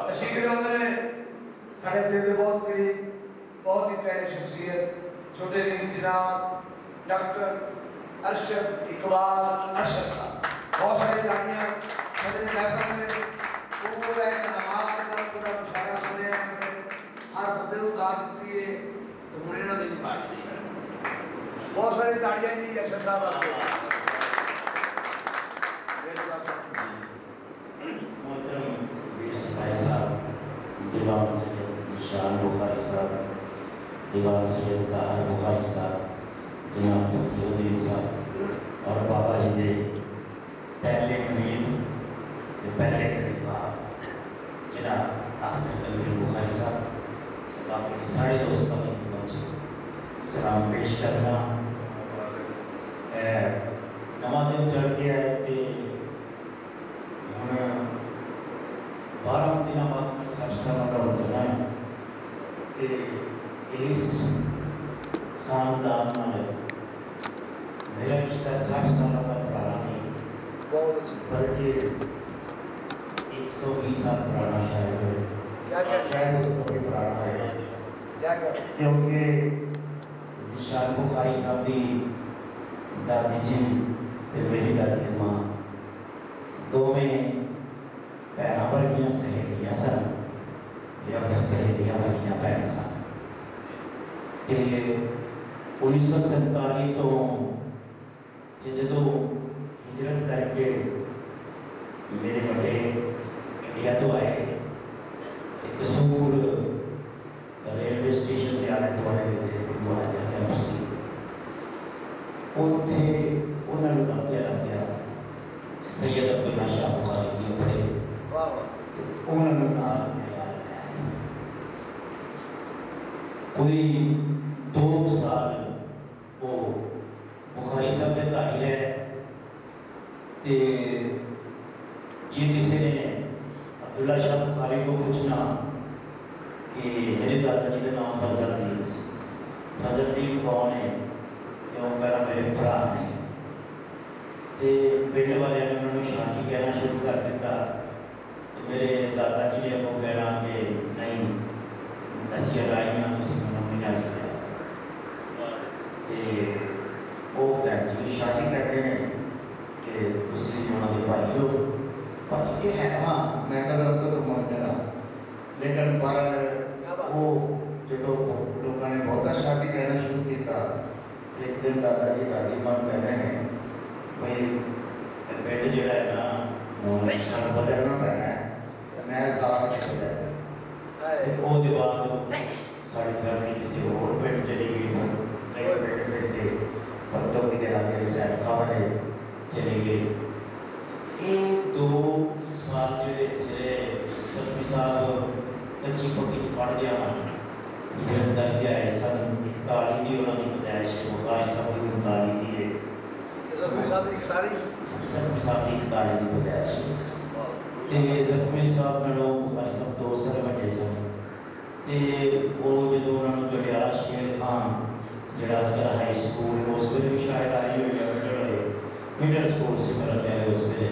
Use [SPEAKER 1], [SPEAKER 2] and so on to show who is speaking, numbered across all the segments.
[SPEAKER 1] तशरीफ लाने साढ़े दिल के बहुत करीब बहुत ही प्यारी शख्सियत छोटे नीम जनाब डॉक्टर अरशद इकबाल अरशद साहब। बहुत सारी गाड़ियाँ सदर महफिल में पूरा एक नमाज का पूरा मुशायरा सुने हर बंदे को दाद दी है तो हूँ इन्होंने नहीं बात नहीं है। बहुत सारी ताड़ियाँ जी अरशद साहब आपको।
[SPEAKER 2] दीवान सैयद शान बुखारी साहब, दीवान सैयद साहर बुखारी साहब, जनाब तस्वीर साहब और बाबा जी के पहले मुरीद पहले खलीफा जनाब अख्तर तलवीर बुखारी साहब, बाकी सारे दोस्तों की मंच सलाम पेश करना। नवा दिन चढ़ गया है कि हम 12 दिन बाद में सब साल का होना है कि इस खानदान में मेरा रिश्ता 60 साल का पुराना नहीं बल्कि 120 साल पुराना शायद है, शायद उसको भी पुराना है क्योंकि जिशान बुखारी साहब की दादी जी मेरी दादी माँ दोवें भैन वर्गियां सहेलियां सन या फिर सहेलियां वर्गियां भैन सन। 1947 तो जो हिजरत करके मेरे बड़े इंडिया तो आए कसूर रेलवे स्टेशन के आने वाले महाजर कैंपसी उत्थे उन्होंने लभ्या सैयद अब्दुल्ला शाह बुखारी जी बड़े उन्होंने नाल कोई 2 साल वो बुखारी साहब के घर ही रहे ते जी किसी ने अब्दुल्ला शाह बुखारी को पूछना कि मेरे दादाजी का नाम फजलदीन कौन है तो कहना मेरे भरा ने तो पिंड वाले ने उन्होंने शांति कहना शुरू कर दिता। मेरे दादाजी ने वो कहना कि नहीं नसिया लाइया मम्मी ने वो जी शादी करते हैं कि उन्होंने भाई हो भाई ये है हाँ मैं कदा तो मन करा लेकिन पर वो जो लोगों ने बहुत शादी कहना शुरू किया एक दिन दादाजी दादी मन कहते हैं भाई पिंड जो है ना बदलना पैना है मैं साथ वो बाद साड़ी फैमिली किसी और पिंड चली गई तो कई पिंड पिंड के पत्तों की आगे सैनिका वाले चली गई। 1-2 साल जो थे सतमी साहब कच्ची पक्की पढ़ गया फिर कर गया है सन 41 की उन्होंने पैदाइश बुखारी साहब की 39 की है सतमी साहब की 41 की पैदाइश जख्मी साहब में बुखारी साहब 2 साल बड़े सन तो वो जो उन्होंने जड़ियाला शेर खान जरा हाई स्कूल उस वे भी शायद आई हुई मिडल स्कूल से मेरा कह रहे उस वे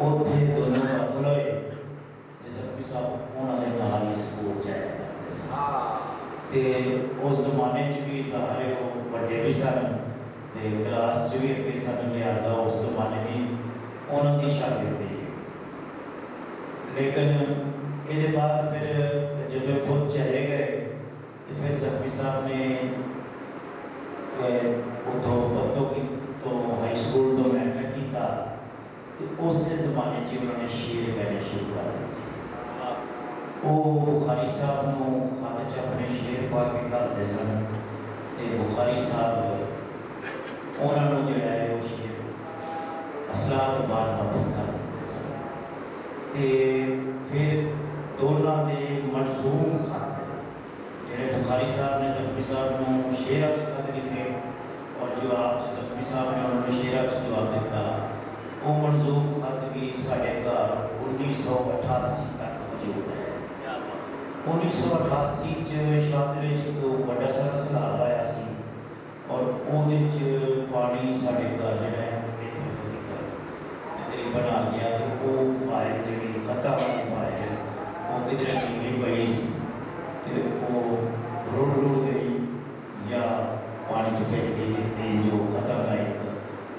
[SPEAKER 2] उत्थे दोनों हथ लोए जख्मी साहब उन्होंने नाल ही स्कूल जाया करते उस जमाने भी सारे वो बड़े भी सन तो क्लास च भी अगे सन लिहाजा उस जमाने की उन्होंने शागिर्दी लेकिन ये बाद फिर जो खुद चले गए तो फिर जख्मी साहब ने उतो पत्तों की तो हाई स्कूल तो मैट्रिक किया तो उस जमाने से उन्होंने शेर कहने शुरू कर दिए। वो बुखारी साहब को खत च अपने शेर पा के करते सन तो बुखारी साहब उन्होंने जोड़ा है वो शेर असला तो बाद वापस कर देते सन। फिर दोनों के मनसूम खत जोड़े बुखारी साहब ने जख्मी साहब को शेर खत लिखे और जवाब जख्मी साहब ने उन्होंने शेर जवाब दिता वो मनसूम खत भी साढ़े घर 1988 तक मौजूद है। 1988 शादरे को बड़ा सारा सैलाब आया सी और वो पानी साढ़े घर जो है तकरीबन आ गया तो वो फाइल जी खता वाली फाइल वो किधर नीली पई कि वो रुड़ गई या पानी च गिर गई ते जो खतरा का एक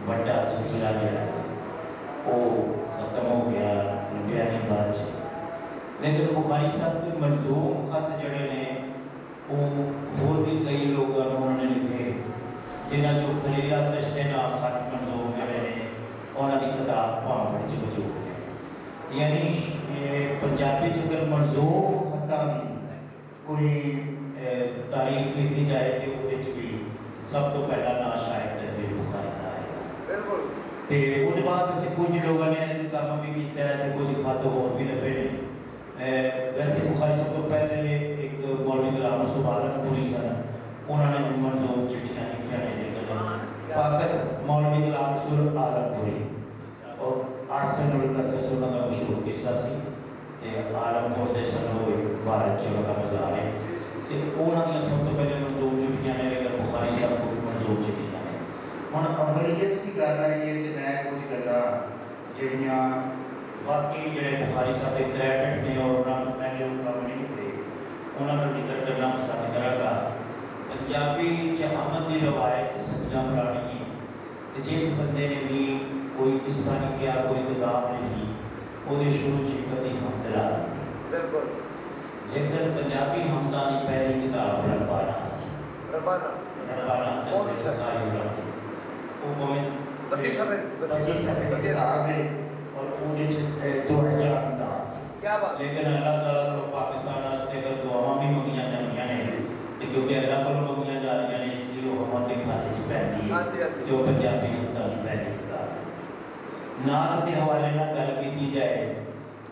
[SPEAKER 2] बड़ा जखीरा जड़ा वो खत्म हो गया लुटिया नहीं बाद च। लेकिन बुखारी साहब के मंजूम खत जड़े ने वो होर भी कई लोगों ने उन्होंने लिखे जिन्हें जो खलीला तश्ते ना खत मंजूम जड़े ने उन्होंने किताब भावड़ च मौजूद है। यानी पंजाबी च अगर मंजूम खता की कोई तारीख लिखी जाए तो वो भी सब तो पहला ना शायद तकरीर बुखारी का आएगा।
[SPEAKER 1] बिल्कुल।
[SPEAKER 2] तो उसके बाद वैसे कुछ लोगों ने काम भी किया है तो कुछ खत होर भी लभे ने। वैसे बुखारी सब तो पहले एक मौलवी गुलाम सुबालनपुरी सन उन्होंने मंजूर चिट्ठियाँ लिखियाँ ने पाकिस्तान मौलवी गुलाम सुर आलमपुरी और आसन कसस उन्होंने मशहूर किस्सा सी ते आलमपुर के सनोई भारत च उनका मज़ार है तो उन्होंने सब तो पहले मंजूर चिट्ठियाँ ने लेकर बुखारी साहब को मंजूर चिट्ठियाँ ने हुण अमलीयत की गल आई है कि मैं कुछ गल्लां जिहड़ियां वाकई जिहड़े बुखारी साहब के क्रैडिट ने और उन्होंने पहले काम नहीं किए उन्होंने जिक्र करना पसंद करांगा। पंजाबी च अहमद की रवायत सदियां पुरानी है तो जिस बंदे ने भी कोई किस्सा लिखिया कोई किताब लिखी वो शुरू च कदी हमद ला दी।
[SPEAKER 1] बिल्कुल।
[SPEAKER 2] लेकिन पंजाबी हमदा की पहली किताब रबाना सी।
[SPEAKER 1] रबाना
[SPEAKER 2] बहुत अच्छा कार्य करती वो मोमेंट
[SPEAKER 1] 32 सफ़े
[SPEAKER 2] की किताब है और पूरे 2000 अंदाज
[SPEAKER 1] क्या बात।
[SPEAKER 2] लेकिन अल्लाह ताला को पाकिस्तान वास्ते अगर दुआवां भी मंगियां जांदियां ने तो क्योंकि अल्लाह को मंगियां जा रही ने इसलिए वो हमारे खाते च पैंदी है जो पंजाबी हमदा की पहली किताब है। नाल के हवाले नाल गल की जाए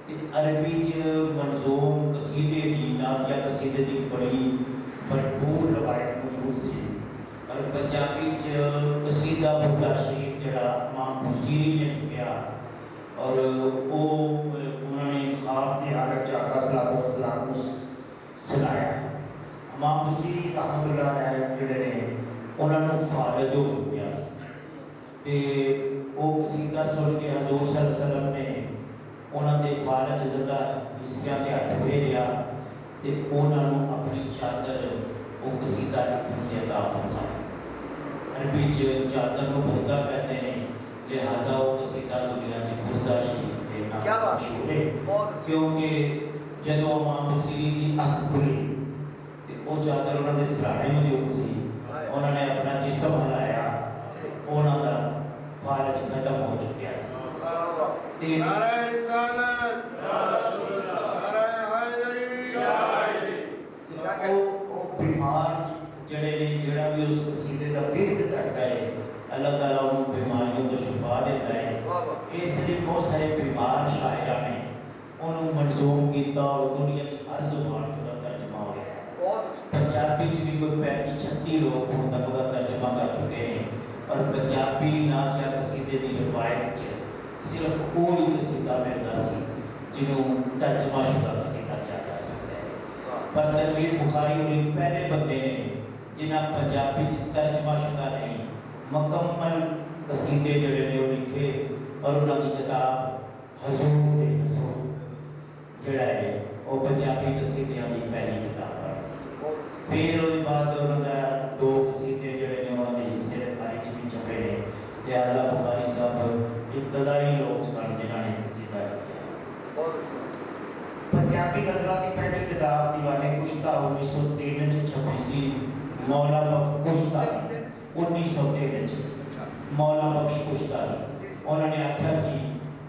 [SPEAKER 2] तो अरबी च मंजूम कसीदे की नात या कसीदे की बड़ी भरपूर रवायत मौजूद सी और पंजाबी च कसीदा बुर्दा शरीफ जड़ा इमाम बुसीरी ने लिखिया और वो उन्होंने ख्वाब की हालत आका सलातो वसलाम को सुनाया। इमाम बुसीरी रहमतुल्लाह अलैह जिहड़े ने उन्होंने फालज हो गया ते वो कसीदा सुन के हजूर सल्लल्लाहु अलैहि वसल्लम ने उन्होंने फालज ज़दा हिस्सियां ते हथ फेरिया ते उन्होंने अपनी चादर वो कसीदा लिखने की अता फरमाई। अरबी च चादर को बुर्दा कहते हैं लिहाजा वो कसीदा दुनिया च बुर्दा शरीफ के नाम मशहूर है क्योंकि जदों इमाम बुसीरी की अख खुली तो वो चादर उन्होंने सराहने मौजूद सी उन्होंने अपना जिस्म हिलाया तो उन्होंने फालज खत्म हो चुका सी। नारे रिसालत या रसूल अल्लाह नारे हैदरी या हैदरी वो बीमार जड़े ने जड़ा भी उस कसीदे का विरद करता है अल्लाह ताला उन बीमारियों को शिफा देता है। इसलिए बहुत सारे बीमार शायरा ने उन्होंने मंजूम किया और दुनिया की हर जुबान का तर्जमा हो गया है। पंजाबी च भी कोई 35-36 लोग हुण तक उसका तर्जमा कर चुके हैं और पंजाबी नात या कसीदे की रवायत सिर्फ कोई कसीदा मिलता सी जिन्हों तर्जमा शुदा कसीदा किया जा सकता है। पर तनवीर बुखारी उन्हें पहले बंदे ने जिन्हें पंजाबी तर्जमा शुदा नहीं मुकम्मल कसीदे जड़े ने लिखे और उन्होंने किताब हजूर जड़ा है वो पंजाबी कसीदियां की पहली किताब है। फिर उसके बाद उन्होंने 2 कसीदे जड़े ने उन्होंने हिस्सेदारी च भी छपे ने लिहाजा बुखारी साहब इब्तदाई लोग सन जिन्होंने कसीदा लिखा। पंजाबी गज़लां की पहली किताब दीवाने कुश्ता 1903 च छपी सी मौला बख्श कुश्ता 1903 मौला बख्श कुश्ता उन्होंने आख्या सी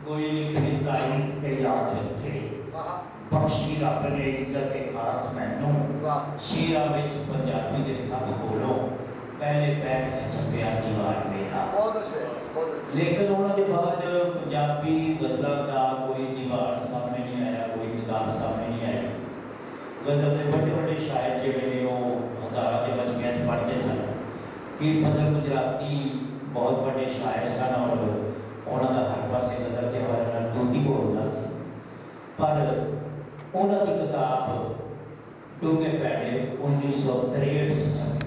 [SPEAKER 2] कोई लिखनी तारीख ते याद रखे बख्शी रब ने इज्जत खास मैनू शेरा विच पंजाबी दे सब बोलो पहले पैर छपया दीवार मेरा। लेकिन उन्होंने बाद पंजाबी गज़लों का कोई दीवार सामने नहीं आया कोई किताब सामने नहीं आई। गज़ल के बड़े बड़े शायर जिहड़े ने वो हज़ारां के मजमुए च पढ़ते सन। पीर फजल गुजराती बहुत बड़े शायर सन और उन्होंने हर पासे गज़ल के बारे में तूती बोलता सी पर उन्होंने किताब डूंगे पैड़े 1963 छपी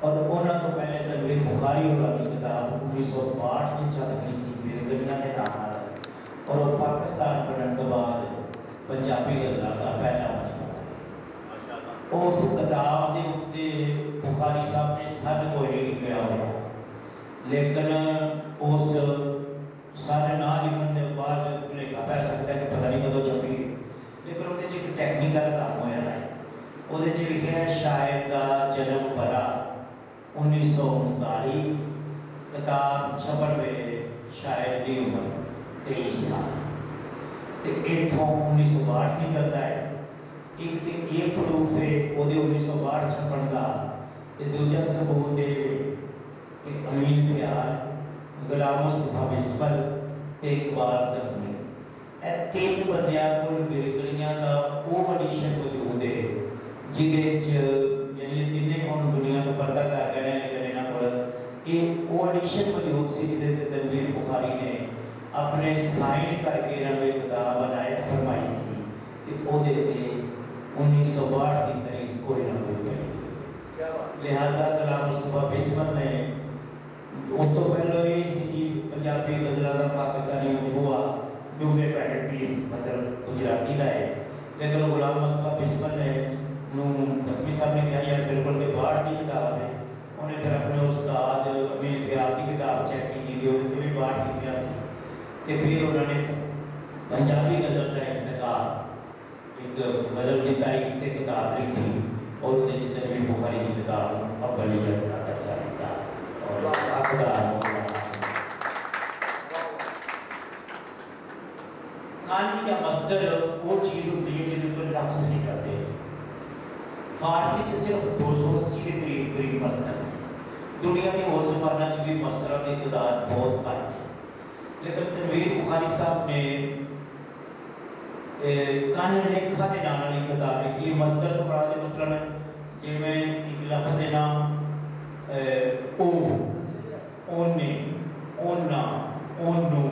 [SPEAKER 2] और उन्होंने तो पहले तनवीर बुखारी वाली किताब 1962 छप गई सी मेरे गलियां के नाम और वो पाकिस्तान बनने के बाद पंजाबी गज़लां दा पहला मजमूआ। उस किताब के उत्ते बुखारी साहब ने सन कोई नहीं लिखा होया, लेकिन उस सन ना लिखने के बाद भुलेखा पै सकता है कि पता नहीं कदों छपी, लेकिन वो एक टैक्नीकल काम होया है। वो लिखा है शायर का जन्म बरा 1939, किताब छपन वेले शायर की उम्र 23 साल। तो इतों 1962 निकलता है, एक तो ये प्रूफ है वो 1962 छपन का, तो दूजा सबूत है कि अमीन प्यार, गुलाम मुस्तफा बिस्मल ते इकबाल ज़ख्मी, ए तीन बंदियां को बिरकड़ियां का वो एडिशन मौजूद है जिहदे यानी तिन्ने हुण दुनिया को पर्दा कर गए हैं, लेकिन इन्हां कोल ये वो एडिशन मौजूद सी जिहदे ते तनवीर बुखारी ने अपने साइन करके इन्होंने किताब अनायत फरमाई सी कि ओहदे ते 1962 की तारीख कोई ना कोई पई। लिहाजा गुलाम मुस्तफा बिस्मल ने उस तो पहले ही सी पंजाबी गज़लां दा पाकिस्तानी मजमूआ डूंगे पैटे पीर मतलब गुजराती का है, लेकिन गुलाम मुस्तफा बिस्मल ने ज़ख्मी साहब ने कहा यार बिल्कुल के बाहर की किताब है, उन्हें फिर अपने उस्ताद अमीन प्यार की किताब चेक की थी, उससे भी बाहर लिखा सी, तो फिर उन्होंने पंजाबी गज़ल का इंतकाल एक गज़ल की तारीख से किताब लिखी और उसने तनवीर बुखारी की किताब अव्वलियत का दर्जा दिया और कहानी का मस्तर वो चीज़ होती है जिसको लफ्ज़ नहीं करते। फारसी में सिर्फ 280 के करीब मस्तर है, दुनिया की और ज़बानों में भी मस्तरों की तादाद बहुत घट है, लेकिन तनवीर बुखारी साहब ने कान लेखा के नाम वाली किताब लिखी। मस्तर को पढ़ा दे मसलन जिसमें एक लफ्ज़ है ना ओ, ओने, ओना, ओनू,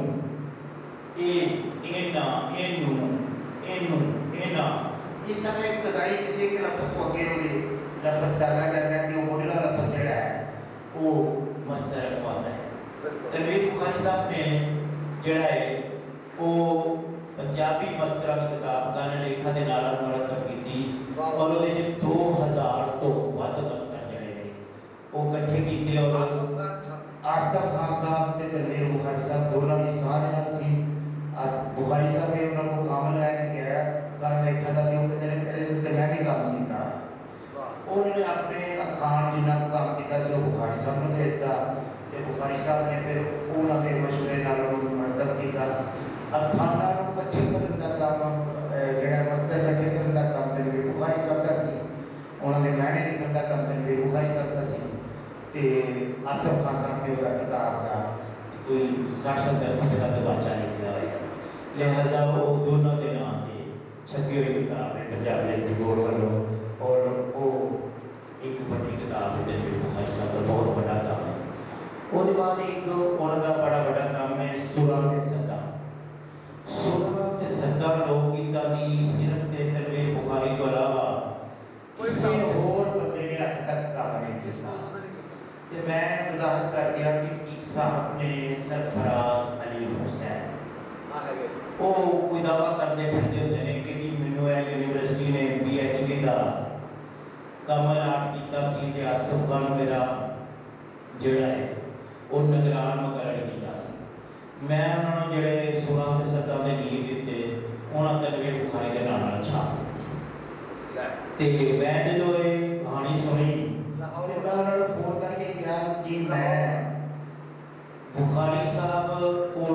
[SPEAKER 2] ए, एना, एनू, एनू, एना, ये सब एक तदाई किसी के लफ्ज़ को आगे होगी लफ्ज़ ज़्यादा जाता है कि वो मोडला लफ्ज़ जड़ा है वो मस्तर को आता है। तनवीर बुखारी साहब ने जड़ा है वो पंजाबी मस्तरा की किताब कान लेखा के नाल मुरतब की और वो 2000 तो वध मस्तर जड़े ने वो इकट्ठे किए और आसफ खान साहब ते तनवीर बुखारी साहब दोनों की साथ नाल सी। बुखारी साहब ने उन्होंने को काम लाया कि गया कान लेखा का जो कहते हैं पहले मैं भी काम किया, उन्होंने अपने अखान जिन्ना को काम किया से बुखारी साहब ने देता, तो बुखारी साहब ने फिर उन्होंने मशवरे नाल मुरतब किया। अखाना इकट्ठे करने का काम जो मस्तर इकट्ठे करने का काम तनवीर बुखारी साहब का सी, उन्होंने मैंने लिखने का काम तनवीर बुखारी साहब का सी, तो आसफ खान साहब ने उसका किताब का कोई 60-70 सफ़े का दबाचा लिखा हुआ है। लिहाजा वो दोनों के नाम से छपी हुई किताब है पंजाबी की बोर्ड वालों, और वो एक बड़ी किताब है तनवीर बुखारी साहब का बहुत बड़ा काम है। उसके बाद एक उनका बड़ा काम है सुरां ते सदा। सुरां ते सदा लोकगीतां दी सिर्फ तनवीर बुखारी के अलावा किसी होर बंदे ने अज तक काम नहीं किया। तो मैं वजाहत कर दिया कि एक साहब ने सरफराज अली हुसैन वो कोई दावा करते फिरते होते हैं कि मैनू यूनिवर्सिटी ने PhD का कमल आर्ट किया सी ते आसफ खान मेरा जोड़ा है वो निगरान मुकर्रर किया सी। मैं उन्होंने जोड़े 16 ते 17 के गीत दिते उन्होंने तनवीर बुखारी के नाम छाप दी। तो मैं जो ये कहानी सुनी तो मैं उन्होंने फोन करके कहा कि मैं बुखारी साहब को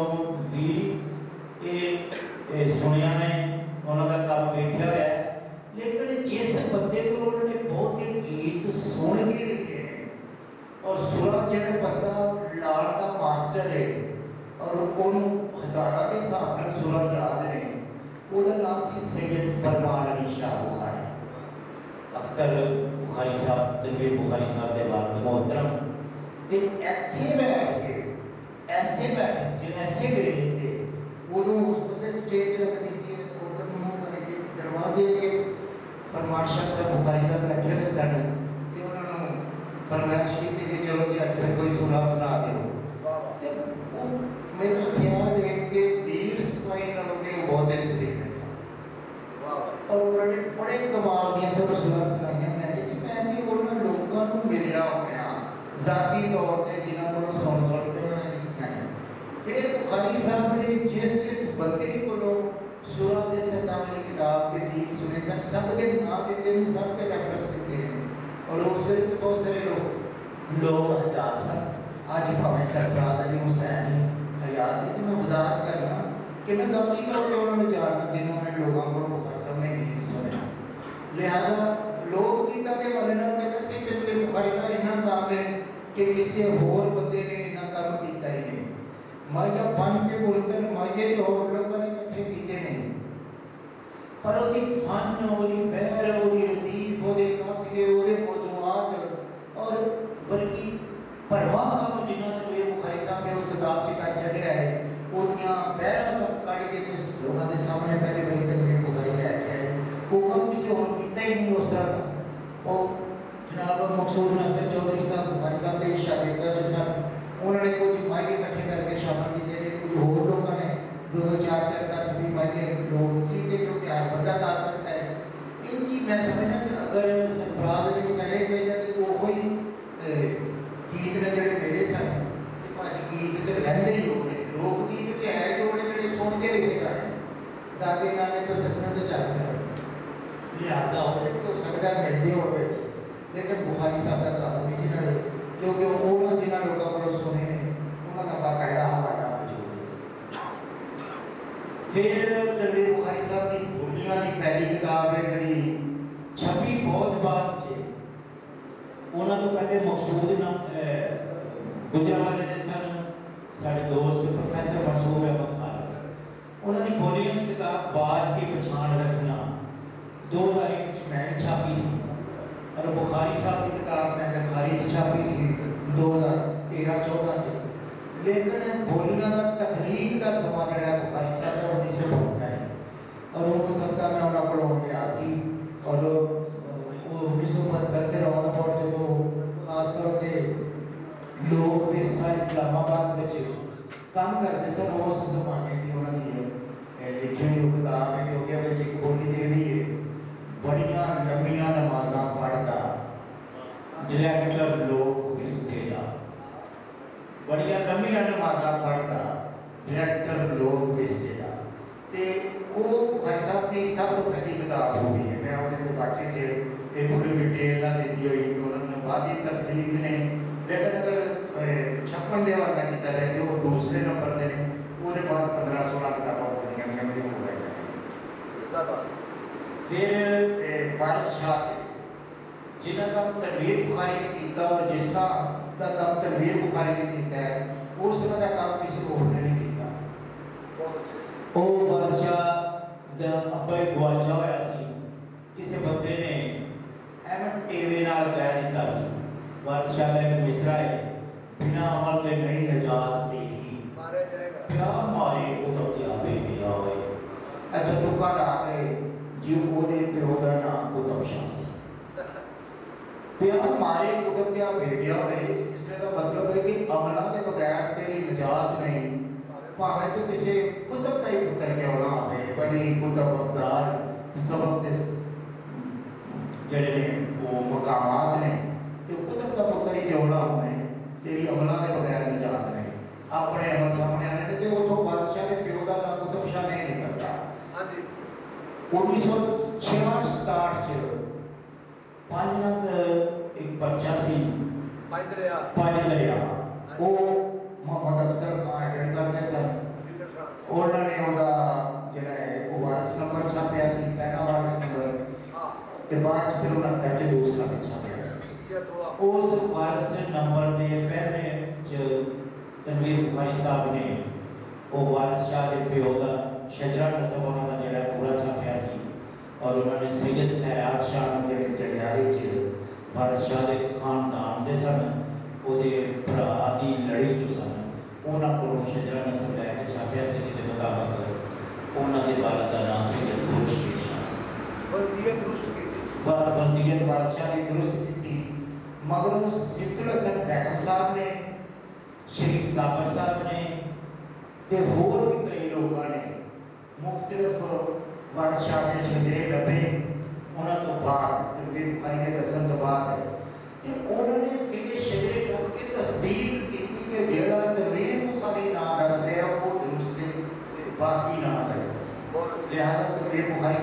[SPEAKER 2] भी ये सुनिया मैं उन्होंने काम देखा है, लेकिन जिस बंदे को उन्होंने बहुत ही गीत सुन के लिखे और सुरा जैसे बंदा लाल का मास्टर है और उन्होंने हज़ारों के हिसाब से सुरा याद ने, उसका नाम सी सैयद फरमान अली शाह बुखारी। अख्तर बुखारी साहब तनवीर बुखारी साहब के बाद मोहतरम ते ऐसे बैठ के ऐसे बैठ जो ऐसे गए थे उन्होंने उससे स्टेज लगती सी ओपन मुंह करके दरवाजे के फरमाइशा से बुखारी साहब बैठे हुए सन ते उन्होंने फरमाइश की कि चलो जी आज फिर कोई सुना दो। तो वो मेरा ख्याल है कि वीर सिपाही नालों में बहुत ही सुरीले सन और उन्होंने बड़े कमाल दी सब सुना सुनाइयां। मैं कि जी मैं भी उन्होंने लोगों को मिलिया होया जाती तौर पर जिन्होंने को सुन के उन्होंने लिखा है। फिर बुखारी साहब ने जिस बंदे को सूरा के सताम वाली किताब के गीत सुने सन सब के नाम देते हैं, सब के रेफरेंस देते हैं। और उस वे तो बहुत सारे लोग हजात सन आज भावें सरफराज अली हुसैनी हयात की मैं वजाहत करना कि मैं ज़ाती तौर पर उन्होंने जानना जिन्होंने लोगों को बुखारी साहब ने गीत सुने। लिहाजा लोग गीत के मनना के कैसे चलते बुखारी का इतना काम है कि किसी होर बंदे ने इतना काम किया ही नहीं। माया फन के बोलकर माये तो होर लोगों ने इकट्ठे किए नहीं, पर वो फन वो बहर वो लतीफ वो काफिले वो मौजूआत और बल्कि परवाह का जिन्ना तक ये बुखारी साहब ने उस किताब से कर चढ़िया है उन्हें बहर तक काट के लोगों के सामने पहले बड़ी तकलीफ बुखारी लेके आए। वो कब किसी और कितना ही नहीं उस तरह था। और जनाब मकसूद नासिर चौधरी साहब बुखारी साहब के शागिर्द जो सन उन्होंने कुछ मायके इकट्ठे करके शामिल किए थे। कुछ और लोगों ने 2-4 10 भी मायके लोग किए जो कि हर बंदा गा सकता है। इन चीज मैं समझना कि अगर सरफराज अली हुसैनी कहे कि वो कोई गीत ने जड़े मेरे सन गीत तो रहते ही हो गए लोक गीत तो है जो जो सुन के लिखे गाने दादे नाने तो सपने तो चलते हैं। लिहाजा हो तो सकता है मिलते हो लेकिन बुखारी साहब का काम ओरिजिनल है क्योंकि वो जिन्होंने लोगों को सुने ने उन्होंने बाकायदा हवाला मौजूद है। फिर तनवीर बुखारी साहब की बोलियां की पहली किताब है जी छपी बहुत बाद से उन्होंने तो पहले मकसूद ना गुजरात के सन सारे दोस्त प्रोफेसर मंसूर अहमद खान उन्होंने बोलियां की किताब बाद की पछाण रखना 2001 में छापी सी और बुखारी साहब की किताब मैं बुखारी से छापी सी 2013-14 से। लेकिन बोलियां का तकनीक का समा जड़ा बुखारी साहब का 1972 और वो सबका मैं उन्होंने को गया सी और वो 1972 के रौन पड़ जो खासतौर पर लोग विरसा इस्लामाबाद में काम करते सर उस जमाने की उन्होंने लिखी हुई किताब है क्योंकि एक बोली दे रही है बड़िया लंबिया नमाजा पढ़ता डायरेक्टर लोग विरसे दा बड़िया लंबिया नमाजा पढ़ता डायरेक्टर लोग विरसे दा ते वो भाई साहब की सब तो पहली किताब हो गई है। मैं उन्हें बाकी से एक पूरी डिटेल ना देती हुई उन्होंने बाद ही तकलीफ नहीं लेकिन अगर छप्पन दे वाला की तरह जो वो दूसरे नंबर दे ने उसके बाद 15-16 किताबों पढ़ियां गई मेरी हो गई। फिर वारिस शाह जिन्हें का तनवीर बुखारी ने किया और जिसका काम तनवीर बुखारी ने किया है उस समय का काम किसी और ने नहीं किया। वो वारिस शाह दा अब्बा गवाचा होया सी किसी बंदे ने एम टेरे नाल कह दिता सी वारिस शाह का एक मिसरा है बिना अमल के नहीं नजात तेरी मारे जाएगा क्या मारे को तो क्या बेबिया होए अत तुका ला के जीव को दे प्यो दा नाम को तबशास प्यार मारे को तो क्या बेबिया होए इससे का मतलब है कि अमला के बगैर तेरी नजात नहीं भावे तो किसी कुतुब का ही पुत्र के होना है बड़ी कुतुब अब्दाल सबक के जड़े वो मकामात ने तो कुतुब का पुत्र ही क्यों ना होने तेरी अमला के बगैर निजात नहीं अपने अमल सामने आने ते वो तो बादशाह के प्यो दा नाम कुतुब शाह नहीं करता। हां जी 1966-67 च 5 लाख एक बच्चा सी पांच दरिया वो मोहम्मद अफजल खान एडिट करते सन उन्होंने ओदा जेड़ा है वो वारिस नंबर छापया सी पहला वारिस नंबर ते बाद फिर उन्होंने दर्ज दूसरा भी छापया सी। उस वारिस नंबर दे पहले च तनवीर बुखारी साहब ने वो वारिस शाह के प्यो दा शजरा नसब उन्होंने जेड़ा पूरा छापया सी और उन्होंने सैयद खैरात शाह के जड़ियाले च वारिस शाह के खानदान दे सन ओदे भरा दी लड़ी जो सन उन्होंने को शजरा नसब लैके छापया सी जिहदे मुताबिक उन्होंने दे बारे दा नाम सैयद खुर्शीद शाह सी बल्दियत दुरुस्त की बल्दियत वारिस शाह ने दुरुस्त की मगर उस सिद्दुल हसन जैकब साहब ने शरीफ साबर साहब ने ते होर भी कई लोगों ने मुख्तलिफ वारिस शाह के शजरे डब्बे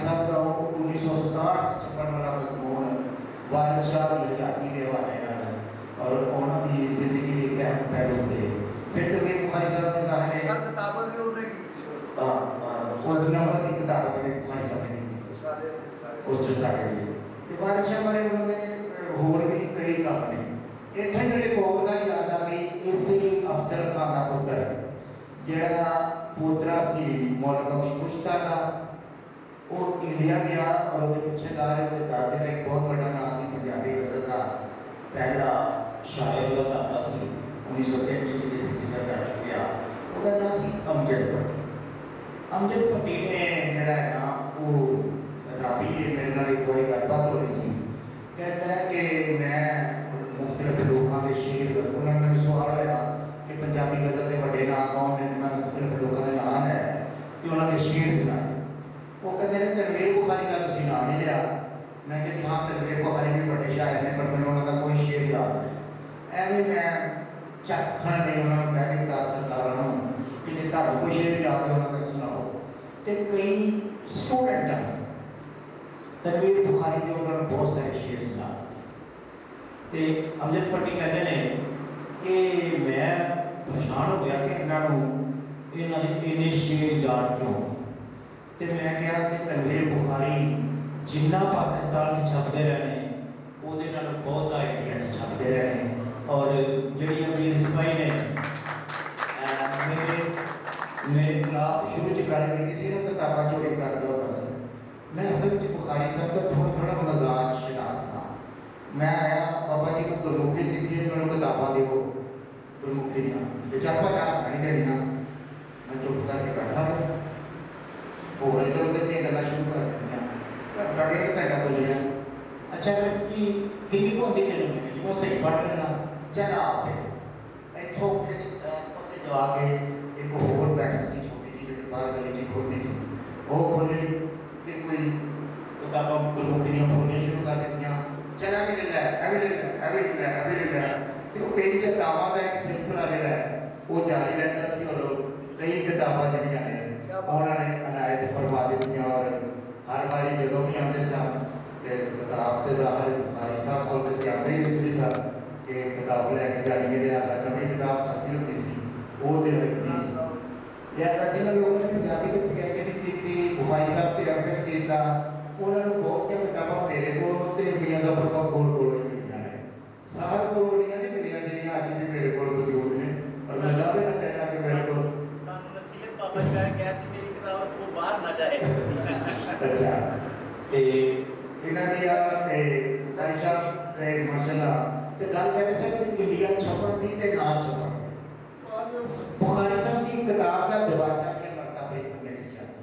[SPEAKER 2] साहब का 1967 छप्पन वाला मजमून वारिस शाह की हयाती के हवाले नाल और उन्होंने जिंदगी के अहम पहलू थे। फिर तनवीर बुखारी साहब ने कहा है
[SPEAKER 1] किताबत भी उन्होंने की थी।
[SPEAKER 2] उस नंबर की किताब में बुखारी साहब ने की थी उस रिसाले की। तो वारिस शाह बारे उन्होंने होर भी कई काम ने इतने मेरे कौम का याद आ गई इस अफसर खान का पुत्र जेड़ा पोतरा सी मौला बख्श कुश्ता का वो इंडिया गया और उसके पिछेदार है उसके दादे का एक बहुत बड़ा नाम सी पंजाबी गजल का पहला शायर का दादा सी 1903 की देसी जिक्र कर चुका उसका नाम सी अमजद भट्टी। अमजद भट्टी ने जेड़ा है ना वो राबी के मेरे नाल एक बार गलबात हो रही सी कहता है कि मैं मुख्तलिफ लोगों के शेर उन्होंने मैंने सवाल होया कि पंजाबी गजल के बड़े नाम कौन ने मैं मुख्तलिफ लोगों के नाम है कि उन्होंने शेर सुनाए वो कहते हैं तनवीर बुखारी का तुम नाम नहीं लिया। मैं कहती हाँ तनवीर बुखारी भी बड़े शायर ने पर मैंने उन्होंने कोई शेर याद नहीं एवं मैं चखण नहीं उन्होंने कह दिता सरकारों कि जो तुम कोई शेर याद है उन्होंने सुनाओ। तो कई स्टूडेंट तनवीर बुखारी के उन्होंने बहुत सारे शेर सुना ते अमजद भट्टी कहते हैं कि मैं परेशान हो गया कि इन्होंने इन्ने शेर याद क्यों। तो मैं कहा कि तनवीर बुखारी जिन्ना पाकिस्तान में छपते रहने वो बहुत इंडिया में छपते रहने और जी अमीर सिपाही ने मेरे खिलाफ शुरू से गल की किसी ने किताबा चोरी कर दो मैं असल में बुखारी साहब का थोड़ा थोड़ा मजाक शनास था। मैं आया बाबा जी को गुरमुखी सीखी मैंने किताबा दो गुरमुखी जो चापा चाप खड़ी देनी मैं चुप करके बैठा हो रहे थे उधर दिया गल्ला शुरू कर दिया कड़े तो घंटा तो लिया अच्छा कि कितनी को होती चलो वो सही पढ़ लेना चल आप इतों आस पास जो आके एक होर बैठी सी छोटी जी जो बाहर गली जी खोलती सी वो खोली कि कोई किताबा गुरमुखी दी खोलनी शुरू कर दिया चला के ले एविडेंस तो कई किताबों का एक सिलसिला जो है वो जारी रहता सी और कई किताबा जड़ियां ने उन्होंने अनायत फरमा दी और हर बारी जो भी आते सन किताब के ज़ाहिर बुखारी साहब को किसी आते ही इसलिए था कि किताब लैके जानी है लिहाजा नवी किताब छपी होती सी वो दे रखती सी लिहाजा जिन्होंने लोगों ने पंजाबी की पीएचडी की बुखारी साहब से एमफिल किया उन्होंने बहुत क्या किताबा मेरे को मियां ज़फर का कोल मिलिया ने साहर को मिलिया ने मेरिया जिहड़ियां अज भी मेरे को मौजूद ने और मैं दावे ना कहना कि मेरे को अच्छा ते इन्हां दी भाई साहब माशाअल्लाह ते गल कर सकते इंडिया छपण दी ते ना छपण दी बुखारी साहब की किताब का दरवाजा के अमृता प्रीतम ने लिखा सी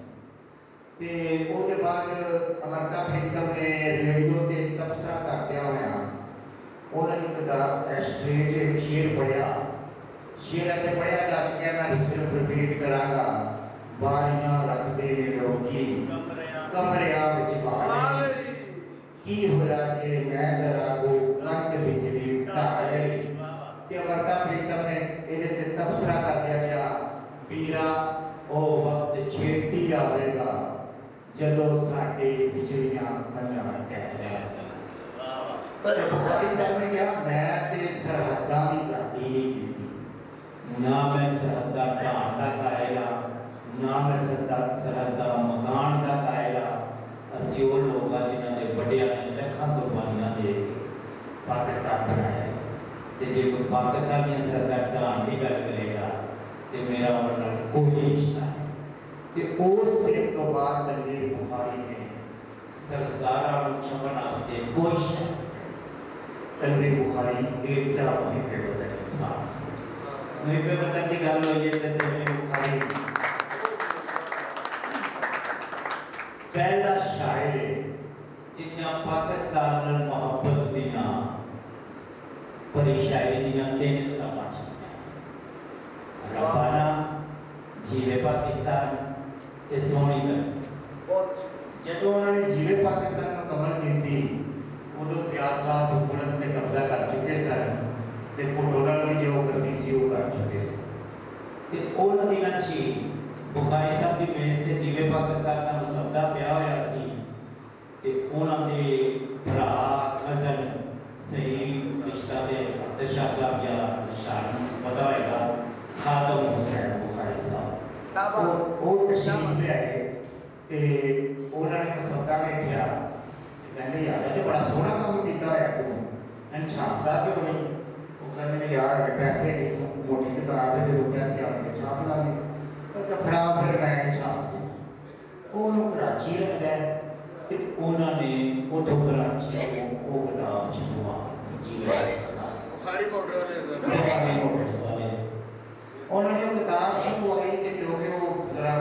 [SPEAKER 2] ते उसके बाद अमृता प्रीतम ने रेडियो ते तबसरा करदे होया उन्होंने किताब स्टेज एक शेर पढ़िया शेर इत्थे पढ़िया जा चुकिया मैं सिर्फ रिपीट करांगा बारियां रखते लोगी कमरिया विच बारे की होया जे मैं जरा को कंध बिजली ढाए ते अमृता प्रीतम ने इहदे ते तबसरा कर दिया गया पीरा ओ वक्त छेती आवेगा जदों साडे बिजलियां कंधां टह जाएगा। तो बुखारी साहब ने कहा मैं ते सरहदां दी गल ही कीती ना मैं सरहदां ढाण दा कायला ना मैं सरहदा मकान का कायला असी वो लोग जिन्हों ने बड़िया ने लखा कुर्बानियां दे पाकिस्तान बनाया तो जो कोई पाकिस्तान की सरहदा ढाण की गल करेगा तो मेरा उन्होंने कोई रिश्ता नहीं। तो उस दिन तो बाद तनवीर बुखारी ने सरदारा छपन वास्ते कोई शक तनवीर बुखारी एडा वहीं पे बदल इंसान वहीं पे बदल की गल हुई है तनवीर बुखारी पहला शायर जिन्हें पाकिस्तान में मोहब्बत दिया परी शायरी दिया 3 किताबां छपियां रब्बाना जीवे पाकिस्तान ते सोहनी कर जदों उन्होंने जीवे पाकिस्तान को कमल की उदों सियास साहब हुकूमत ने कब्जा कर चुके सन ते पटोला भी जो करनी सी वो कर चुके सन ते उन्होंने दिनां च बुखारी साहब की मेज से जीवे पाकिस्तान का मुसद्दा पिया होया सी कहते यार ये तो बड़ा सोहना काम किया होया तू इन छापता क्यों नहीं? वो कहते ने यार पैसे मोटी किताब है जो पैसे आके छाप लांगे तो फड़ा फिर मैं छाप दूँ। ਉਹਨੂੰ ਕਰਾਚੀ ਲੈ ਗਏ ਤੇ ਉਹਨਾਂ ਨੇ ਉਥੋਂ ਕਰਾਚੀ ਤੋਂ ਉਹ ਕਿਤਾਬ ਛਪਵਾ ਦਿੱਤੀ
[SPEAKER 3] बुखारी पाउडर वाले
[SPEAKER 2] ਉਹਨਾਂ ਨੇ ਉਹ ਕਿਤਾਬ ਛਪਵਾਈ ਤੇ ਕਿਉਂਕਿ ਉਹ ਜ਼ਰਾ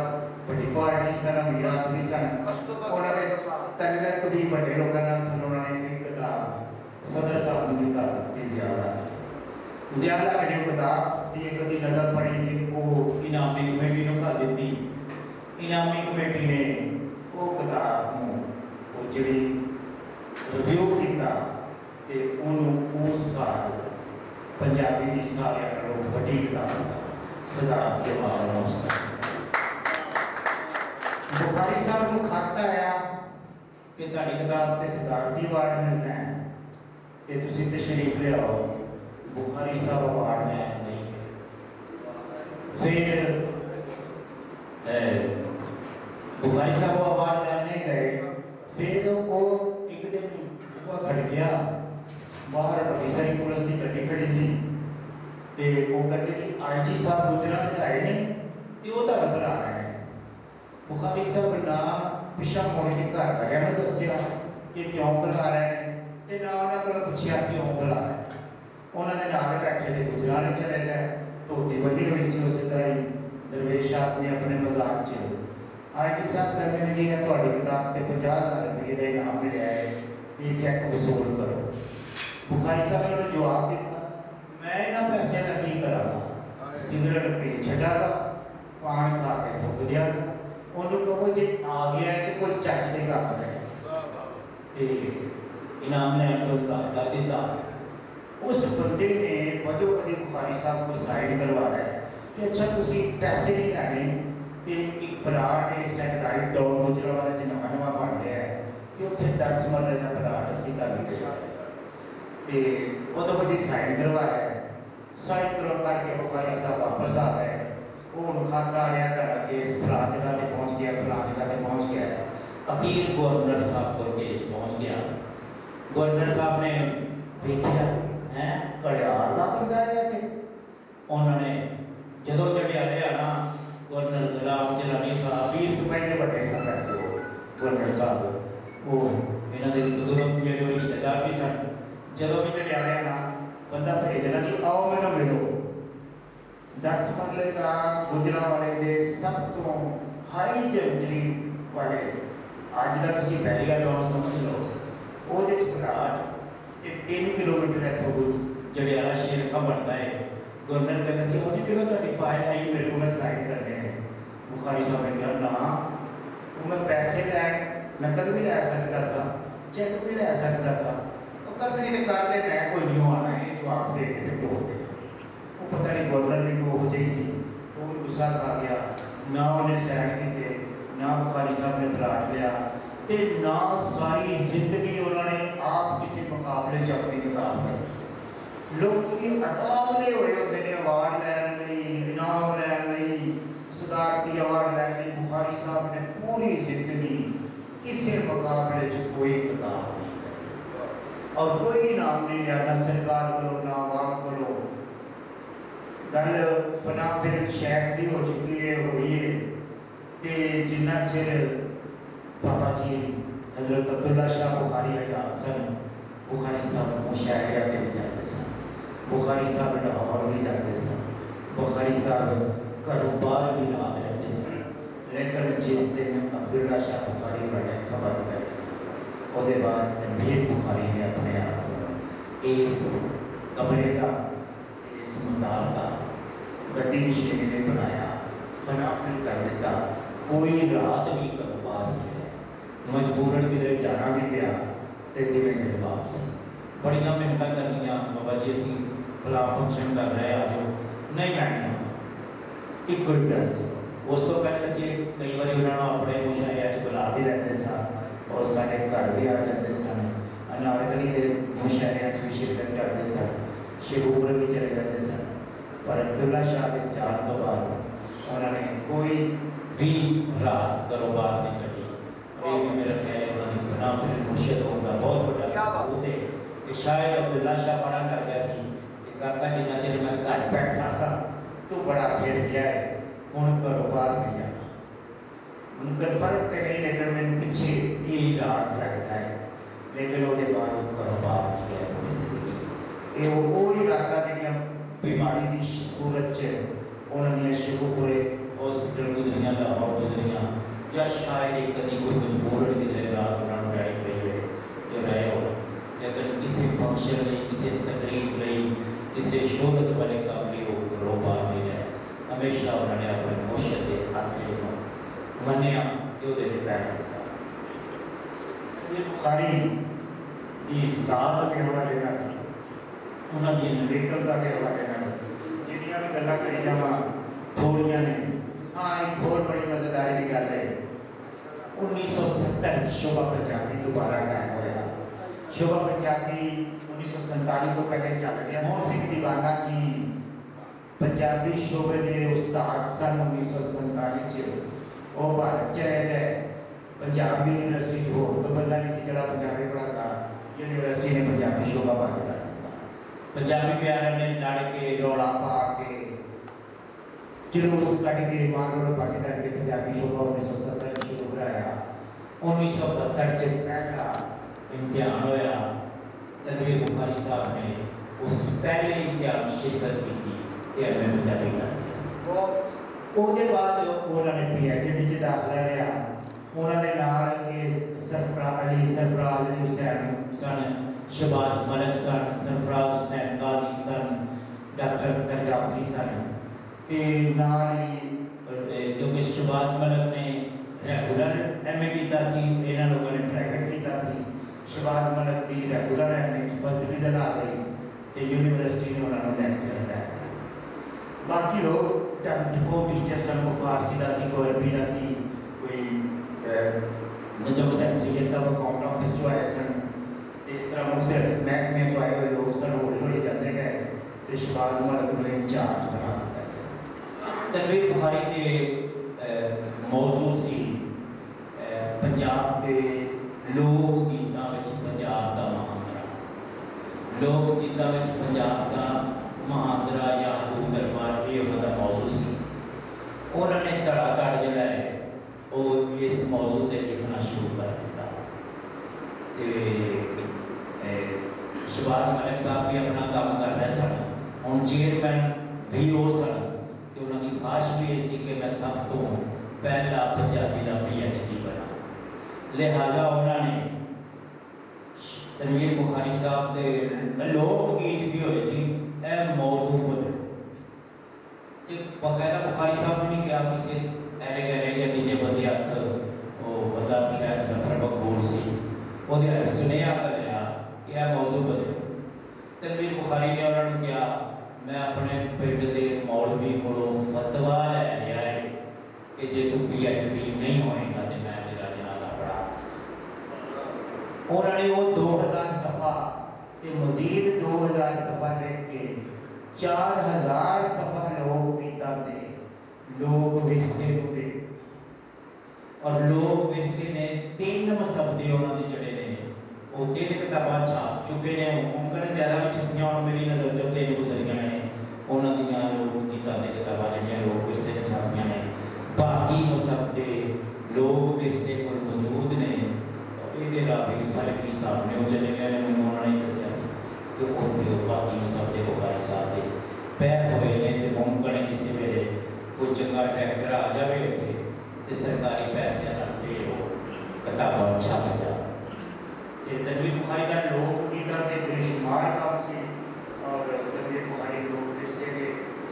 [SPEAKER 2] ਵੱਡੀ ਪਾਰਟੀ ਸਨ, ਅਮੀਰ ਆਦਮੀ ਸਨ, ਉਹਨਾਂ ਦੇ ਤਲੇ ਕੁਝ ਵੱਡੇ ਲੋਕਾਂ ਨਾਲ ਸਨ, ਉਹਨਾਂ ਨੇ ਇਹ ਕਿਤਾਬ ਸਦਰ ਸਾਹਿਬ ਨੂੰ ਵੀ ਕਰ ਦਿੱਤੀ ਜ਼ਿਆਦਾ ਕਰੀ ਉਹ ਕਿਤਾਬ ਦੀ ਇੱਕ ਦੀ ਨਜ਼ਰ ਪੜੀ ਤੇ ਉਹ ਇਨਾਮੀ ਕਮੇਟੀ ਨੂੰ ਕਰ ਦਿੱਤੀ। इनामी कमेटी ने वो किताब को वो जी रिव्यू किया तो उन्होंने उस साल पंजाबी की सारे नालों वड्डी किताब सिद्धार्थ जमाल बुखारी साहब को खत आया कि तुहाडी किताब ते सिद्धार्थी अवार्ड मिलना है तो तुसीं तशरीफ लियाओ। बुखारी साहब अवार्ड मैं नहीं फिर बुखारी साहब अवार्ड लेने गए। फिर वो एक दिन बुआ खड़ गया बाहर बड़ी सारी पुलिस की गड्डी खड़ी सी ते वो कहते कि आई जी साहब गुजरात से आए नहीं तो वो तुहानू बुला रहे हैं। बुखारी साहब ना पिछा मुड़ के घर वालियां नूं दस्सिया कि क्यों बुला रहे हैं ते ना उन्हां कोलों पुछिया क्यों बुला रहे हैं। उन्हां दे नाल बैठे ते गुजरात चले गए। धोती बनी हुई सी उस तरह ही दरवेश आदमी अपने मजाक च आई जी साहब कहने लगे है तुहाडी किताब ते 50,000 रुपये का इनाम मिले है ये चैक वसूल करो। बुखारी साहब ने जवाब दिता मैं इन्हां पैसों का की करांगा, सिगरेट पी छड्डांगा, पान खा के फुक दियागा। उन्होंने कहो जे आ गया है तो कोई चक दे काम करे इनाम लैन को इनकार कर दिता। उस बंदे ने बदो बदी बुखारी साहब को साइड करवाया कि अच्छा तुसी पैसे नहीं लैने कि एक प्लाट है सैटेलाइट डॉन गुजरा वाले जो नवा नवा बन रहा है कि उत्थे 10 मरले का प्लाट असी कर दिया तो उदों बदी साइड करवाया। साइड करवा करके बुखारी साहब वापस आ गए। वो हूँ खाता आ रहा था केस फलां जगह पर पहुँच गया, फलां जगह पर पहुँच गया। अखीर गवर्नर साहब को केस पहुँच गया। गवर्नर साहब ने देखा है घड़ियाल का बंदा है उन्होंने जो चढ़ियाले आना गवर्नर गुलाम जलानी साहब 20 रुपए के बड़े सन पैसे वो गवर्नर साहब वो इन्हों के दूरों जो रिश्तेदार भी सन। जो भी चढ़ियाले आना बंदा भेजना कि आओ मैंने मिलो 10 मरले का गुजरा वाले के सब तो हाई जंगली वाले अज का तुम पहली डॉन समझ लो वो प्लाट 3 किलोमीटर इतों जड़ियाला शेर का बनता है। गवर्नर कहते सी वो जो तुहाडी फाइल आई मेरे को साइन करने हैं। बुखारी साहब ने कहा ना मैं पैसे लैन नकद भी लै सकता सा, चैक भी लै सकता सा, करने के करते मैं कोई नहीं आना ये जवाब दे के टोक दे। वो पता नहीं गवर्नर भी को हो जाई सी वो भी गुस्सा खा गया। ना उन्हें साइन किए ना बुखारी साहब ने प्लाट लिया ते ना सारी जिंदगी उन्होंने आप किसी मुकाबले च अपनी किताब कर लोग अतावले हुए होते हैं अवार्ड लैन लई, इनाम लैन लई, सदारती अवार्ड लैन लई। बुखारी साहब ने पूरी जिंदगी किसी मुकाबले च कोई किताब नहीं करी और कोई इनाम नहीं लिया, ना सरकार करो ना आवाम करो। गल फना फिल्म शेख की हो चुकी है हुई है कि जिन्ना चिर बाबा जी हजरत अब्दुल्ला शाह बुखारी हयात सन बुखारी साहब मुशायरा के भी जाते सन, बुखारी साहब लाहौर भी जाते सन, बुखारी साहब घरों बाहर भी ना रहते सन। लेकिन जिस दिन अब्दुल्ला शाह बुखारी बने खबर गए उसके बाद रणबीर बुखारी ने अपने आप को इस कमरे का इस मजार का गद्दी शेरी ने बनाया, फनाफिल कर दिता। कोई रात भी कारोबार नहीं है, मजबूरन किधर जाना भी पिया तो दिने दिन वापस बड़िया मिन्नत करनिया बाबा जी असी फला फंक्शन कर रहे आ जाओ नहीं आना एक रुपया से। उस तो पहले असी कई बार उन्होंने अपने मुशायरे बुला भी लेते सन और साढ़े घर भी आ जाते सन, अनारकली के मुशायरे भी शिरकत करते सन, शेरूपुर भी चले जाते सन। पर अब्दुल्ला शाह के जान तो बाद उन्होंने कोई भी रात कारोबार नहीं कटी। ये भी मेरा ख्याल है उन्होंने फना फिर मुर्शद होगा
[SPEAKER 1] बात।
[SPEAKER 2] ਉਹਦੇ ਤੇ ਸ਼ਾਇਦ ਅਬਦੁੱਲਾ ਸ਼ਾਹ ਪੜਾ ਕਰ ਗਿਆ ਸੀ ਕਿ ਕਾਕਾ ਜਿੰਨਾ ਚਿਰ ਮੈਂ ਘਰ ਬੈਠਾ ਸਾਂ ਤੂੰ ਬੜਾ ਫਿਰ ਗਿਆ ਹੈ ਹੁਣ ਘਰੋਂ ਬਾਹਰ ਨਹੀਂ ਜਾਣਾ उनका फर्क तो नहीं लेकिन मैंने पीछे यही रास लगता है लेकिन वो बाद घरों बाहर नहीं गया पूरी जिंदगी ये वो ही रात जड़ियाँ बीमारी की सूरत च उन्होंने शिवपुरे हॉस्पिटल गुजरियाँ लाहौर गुजरियाँ या शायद एक कभी कोई मजबूरन किसी रात उन्होंने लड़ाई पई है तो रहे हो लेकिन किसी फंक्शन नहीं किसी तकरीब नहीं किसी शोहरत वाले काम नहीं वो घरों बाहर नहीं गए हमेशा उन्होंने अपने मुर्शद के आगे मनिया जो दे पैदा किया ये बुखारी की साथ के हवाले नाल उन्होंने निवेकलता के हवाले नाल जिन्नियां भी गल्लां करी जावां थोड़ियां ने हाँ एक और बड़ी मजेदारी की गल है 1970 शोभा पंजाबी दोबारा कायम होया शोभा पंजाबी 1947 तो पहले चल रहा मोहन सिंह दीवाना जी पंजाबी शोभे के उस्ताद सन 1947 वो भारत च रह गए पंजाबी यूनिवर्सिटी हो तो बंदा नहीं सी जरा पंजाबी पढ़ाता यूनिवर्सिटी ने पंजाबी शोभा बंद कर दिया पंजाबी प्यारे ने लड़ के रौला पा के जुलूस कट के मानव बाकी करके पंजाबी शोभा 1970 शुरू कराया 1972 च पहला इम्तिहान होया तनवीर बुखारी साहब ने उस पहले इम्तिहान शिरकत की थी कि हमें पंजाबी कर
[SPEAKER 1] बहुत
[SPEAKER 2] उसके बाद उन्होंने PhD च दाखिला लिया उन्होंने नाल के सरफराज अली हुसैन सन शहबाज मलिक सन सरफराज हुसैन गाजी सन डॉक्टर अख्तर जाफरी सन ते नाल ही क्योंकि शहबाज मलिक ने रेगुलर MA कीता सी इन्हां लोगों ने ब्रैकेट कीता सी शहबाज मलिक दी रेगुलर MA फर्स्ट डिवीजन आ गई ते यूनिवर्सिटी ने उन्होंने लेक्चर दिया बाकी लोग को टीचर सन को फारसी का सी कोई अरबी का सी कोई नजम सैन सी ये सब अकाउंट ऑफिस जो आए सन इस तरह मुख्तलिफ महकमे जो आए हुए लोग सन हौली हौली जाते गए तो शहबाज मलिक ने इंचार्ज बना दिया तनवीर बुखारी के मौजू सी पंजाब के लोक गीतों में पंजाब का महांदरा लोक गीतों में पंजाब का महांदरा या हदूद दरबार ये उनका मौजू सी उन्होंने धड़ाधड़ जोड़ा है वो इस मौजू से लिखना शुरू कर दिया शहबाज मलिक साहब भी अपना काम कर रहे सन हम चेयरमैन भी हो सन तो उन्होंने ख्वाहिश भी ऐसी कि मैं सब तो पहला पंजाबी का PhD बना लिहाजा उन्होंने तनवीर बुखारी साहब के लोक गीत भी होए जी ए मौजू बदल बकायदा बुखारी साहब ने नहीं कहा किसी ऐरे गहरे या दीजे बंदे हथ वो बंदा शायद सफर मकबूल सी वो सुनेहा कर लिया कि यह मौजू बदल तनवीर बुखारी ने उन्होंने कहा मैं अपने पिंड के मौलवी को फतवा लै लिया है कि जे तू PhD नहीं होएगा तो मैं तेरा जनाजा पढ़ा उन्होंने वो 2000 सफ़ा ते मजीद 2000 सफ़ा लिख के 4000 सफ़ा लोग गीता दे लोग विरसे होते और लोग विरसे ने 3 मसबदे उन्होंने जड़े ने वो 3 किताबां छाप चुके ने मुमकिन ज़्यादा भी छपियां और मेरी नज़र जो 3 गुजरियां ने उन्होंने लोग गीता दी किताबां जड़ियां लोग विरसे ने छापियां ने बाकी मसबदे लोग विरसे को मौजूद ने ये राबी फर्क की सामने हो चले गए ने मैंने उन्होंने दसिया कि वो बाकी मसबदे बुखारी साहब के पैर हुए हैं तो मुमकिन है किसी वेले कोई चंगा ट्रैक्टर आ जाए उत्थे तो सरकारी पैसे फिर वो किताबा छप जा तनवीर बुखारी का लोक गीता के बेशुमार काम से और तनवीर बुखारी लोग विरसे के